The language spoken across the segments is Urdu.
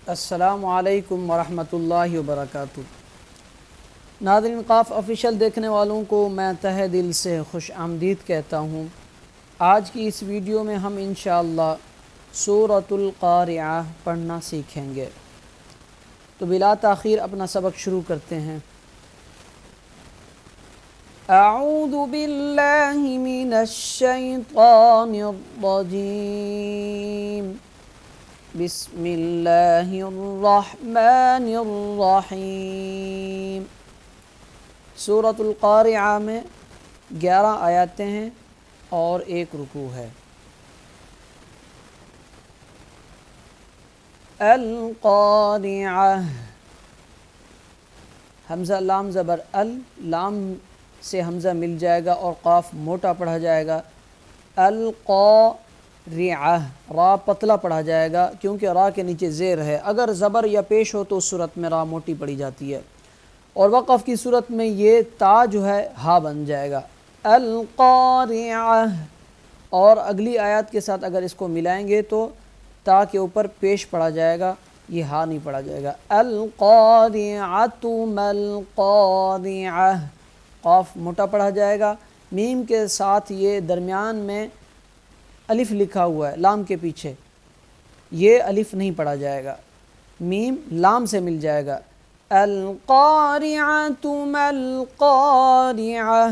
السلام علیکم ورحمۃ اللہ وبرکاتہ۔ ناظرین، قاف آفیشل دیکھنے والوں کو میں تہہ دل سے خوش آمدید کہتا ہوں۔ آج کی اس ویڈیو میں ہم انشاءاللہ سورۃ القارعہ پڑھنا سیکھیں گے، تو بلا تاخیر اپنا سبق شروع کرتے ہیں۔ اعوذ باللہ من الشیطان الرجیم، بسم اللہ الرحمن الرحیم۔ سورۃ القارعہ میں 11 آیاتیں ہیں اور 1 رکوع ہے۔ القارعہ، حمزہ لام زبر لام سے حمزہ مل جائے گا اور قاف موٹا پڑھا جائے گا۔ القارعہ، را پتلا پڑھا جائے گا کیونکہ را کے نیچے زیر ہے۔ اگر زبر یا پیش ہو تو اس صورت میں را موٹی پڑھی جاتی ہے، اور وقف کی صورت میں یہ تا جو ہے ہا بن جائے گا۔ القارعہ، اور اگلی آیات کے ساتھ اگر اس کو ملائیں گے تو تا کے اوپر پیش پڑھا جائے گا، یہ ہا نہیں پڑھا جائے گا۔ القارعۃ ملقارعہ، قاف موٹا پڑھا جائے گا۔ میم کے ساتھ یہ درمیان میں الف لکھا ہوا ہے لام کے پیچھے، یہ الف نہیں پڑھا جائے گا، میم لام سے مل جائے گا۔ القارعۃ ملقارعہ،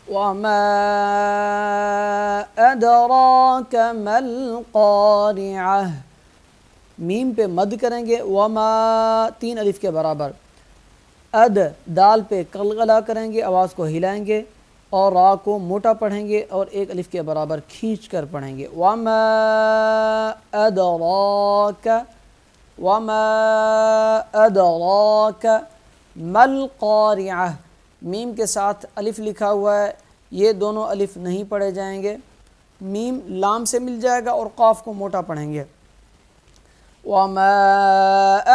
وما ادراک ملقارعہ، میم پہ مد کریں گے، وما 3 الف کے برابر، دال پہ قلقلہ کریں گے، آواز کو ہلائیں گے اور را کو موٹا پڑھیں گے اور 1 الف کے برابر کھینچ کر پڑھیں گے۔ وما ادراک، وما ادراک ملقارعہ، میم کے ساتھ الف لکھا ہوا ہے، یہ دونوں الف نہیں پڑھے جائیں گے، میم لام سے مل جائے گا اور قاف کو موٹا پڑھیں گے۔ وما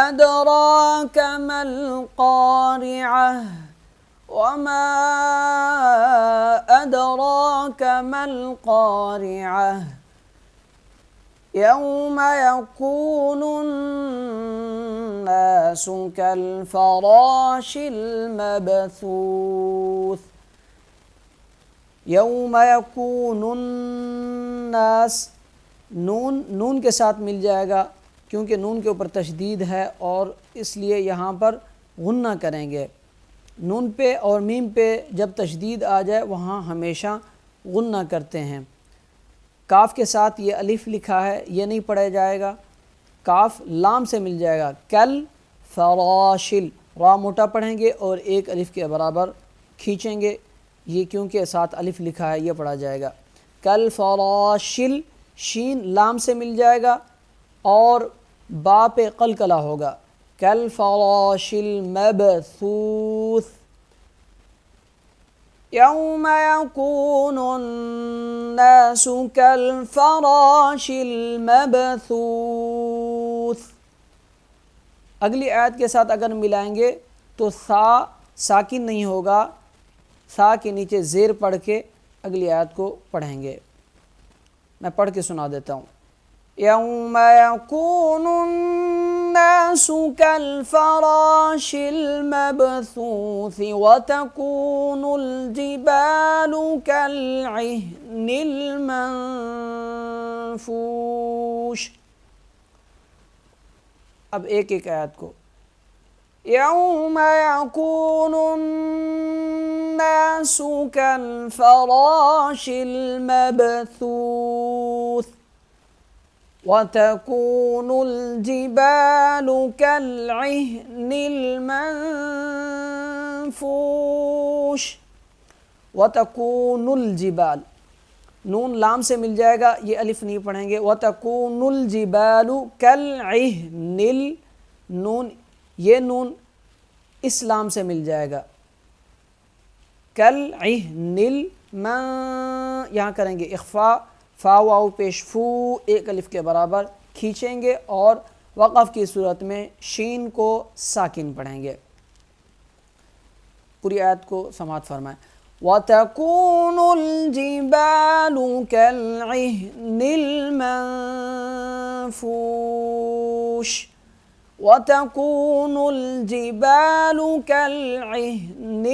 ادراک ملقارعہ، وما ادراک ملقارعہ، یوم یکون الناس کالفراش المبثوث، یوم یکون الناس، نون کے ساتھ مل جائے گا کیونکہ نون کے اوپر تشدید ہے اور اس لیے یہاں پر غنہ کریں گے۔ نون پہ اور میم پہ جب تشدید آ جائے وہاں ہمیشہ غنہ کرتے ہیں۔ کاف کے ساتھ یہ الف لکھا ہے، یہ نہیں پڑھا جائے گا، کاف لام سے مل جائے گا۔ کل فراشل، را موٹا پڑھیں گے اور 1 الف کے برابر کھینچیں گے، یہ کیونکہ ساتھ الف لکھا ہے یہ پڑھا جائے گا۔ کل فراشل، شین لام سے مل جائے گا اور با پہ قلقلہ ہوگا۔ کل فراش المبثوث، یوم یکون الناس کالفراش المبثوث۔ اگلی آیت کے ساتھ اگر ملائیں گے تو سا ساکن نہیں ہوگا، سا کے نیچے زیر پڑھ کے اگلی آیت کو پڑھیں گے۔ میں پڑھ کے سنا دیتا ہوں۔ یوم یکون الناس کالفراش المبثوث، وتکون الجبال کالعہن المنفوش۔ اب ایک آیت کو، یوم یکون الناس کالفراش المبثوث، وتكون الجبال كالعهن المنفوش، وتكون الجبال، نون لام سے مل جائے گا، یہ الف نہیں پڑھیں گے۔ وتكون الجبال كالعهن، نون، یہ نون اس لام سے مل جائے گا۔ كالعهن یہاں کریں گے اخفاء، فا واو پیش فو، 1 الف کے برابر کھینچیں گے اور وقف کی صورت میں شین کو ساکن پڑھیں گے۔ پوری آیت کو سماعت فرمائیں۔ وَتَكُونُ الْجِبَالُ كَالْعِهْنِ الْمَنفُوشِ وتكون الجبال كالعهن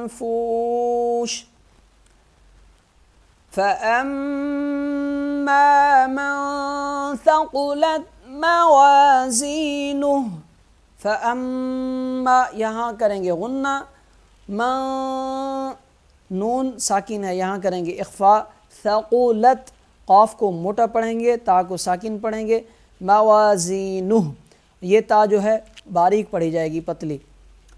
المنفوش فأما من ثقلت موازینہ، فأما یہاں کریں گے غنہ، من نون ساکن ہے یہاں کریں گے اخفا، ثقلت قاف کو موٹا پڑھیں گے، تا کو ساکن پڑھیں گے، موازینہ یہ تا جو ہے باریک پڑھی جائے گی پتلی،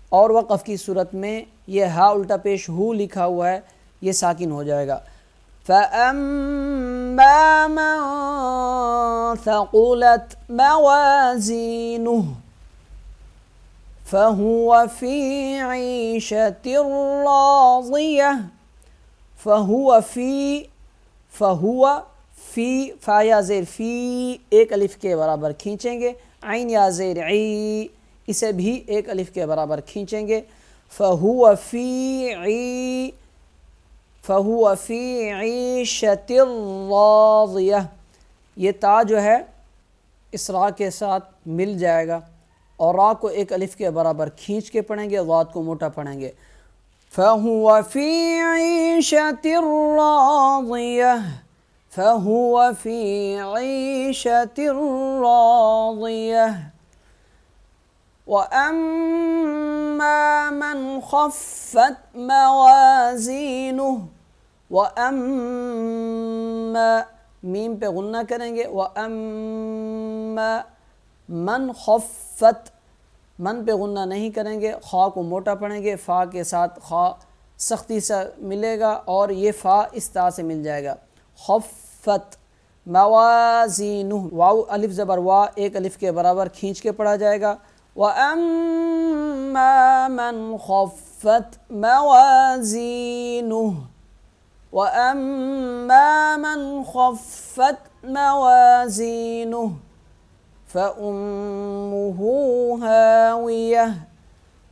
اور وقف کی صورت میں یہ ہا الٹا پیش ہو لکھا ہوا ہے یہ ساکن ہو جائے گا۔ فَأَمَّا مَن ثَقُلَتْ مَوَازِينُهُ فَهُوَ فِي عِيشَةٍ رَاضِيَةٍ، فَهُوَ فی فا یا زیر فی ایک الف کے برابر کھینچیں گے، عین یا زیر عی اسے بھی ایک الف کے برابر کھینچیں گے، فَهُوَ فِي عِيشَةٍ رَاضِيَةٍ یہ تا جو ہے اس را کے ساتھ مل جائے گا اور را کو ایک الف کے برابر کھینچ کے پڑھیں گے، ضاد کو موٹا پڑھیں گے، فَهُوَ فِي عِيشَةٍ رَاضِيَةٍ، فَهُوَ فِي عِيشَةٍ رَاضِيَةٍ، وَأَمَّا مَنْ خَفَّتْ مَوَازِينُهُ، وَأَمَّا میم پہ غنہ کریں گے، وَأَمَّا مَنْ خَفَّتْ من پہ غنہ نہیں کریں گے، خا کو موٹا پڑھیں گے، فا کے ساتھ خا سختی سے ملے گا اور یہ فا اس طرح سے مل جائے گا، خفت موازینہ، واو الف زبر وا ایک الف کے برابر کھینچ کے پڑھا جائے گا، وَأَمَّا مَنْ خَفَّتْ مَوَازِينُهُ، وَأَمَّا مَنْ خَفَّتْ مَوَازِينُهُ فَأُمُّهُ هَاوِيَةٌ،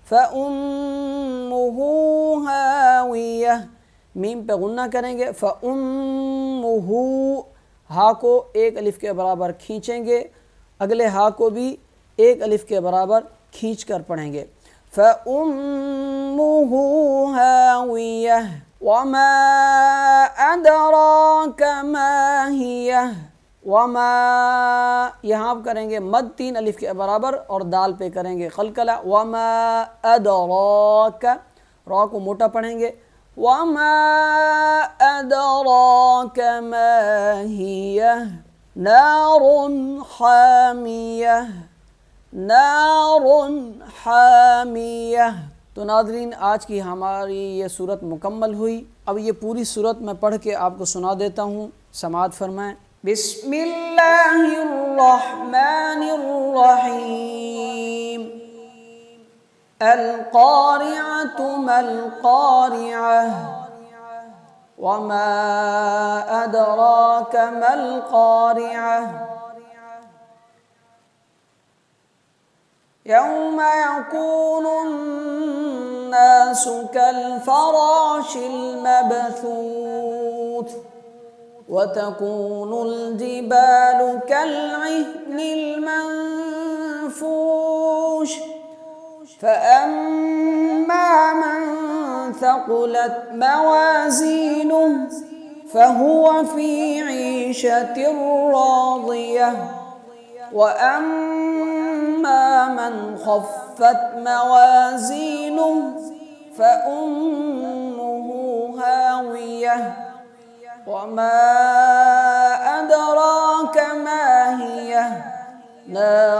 فَأُمُّهُ هَاوِيَةٌ میم پہ غنہ کریں گے، فَأُمُّهُ ہا کو ایک الف کے برابر کھینچیں گے، اگلے ہا کو بھی ایک الف کے برابر کھینچ کر پڑھیں گے، فَأُمُّهُ هَاوِيَةٌ وَمَا أَدْرَاكَ مَا هِيَهْ، وما یہاں کریں گے مد تین الف کے برابر اور دال پہ کریں گے قلقلہ، وما ادراک را کو موٹا پڑھیں گے، وما ادراک ما ہی نار حامیہ، نار حامیہ۔ تو ناظرین آج کی ہماری یہ صورت مکمل ہوئی، اب یہ پوری صورت میں پڑھ کے آپ کو سنا دیتا ہوں، سماعت فرمائیں۔ بسم اللہ الرحمن الرحیم، القارعۃ ما القارعۃ، وما ادراک ما القارعۃ، یوم یکون الناس کالفراش المبثوث، وتكون الجبال كالعهن المنفوش، فأما من ثقلت موازينه فهو في عيشة راضية، وأما من خفت موازينه فأمه هاوية، وما أدراك ما هي نار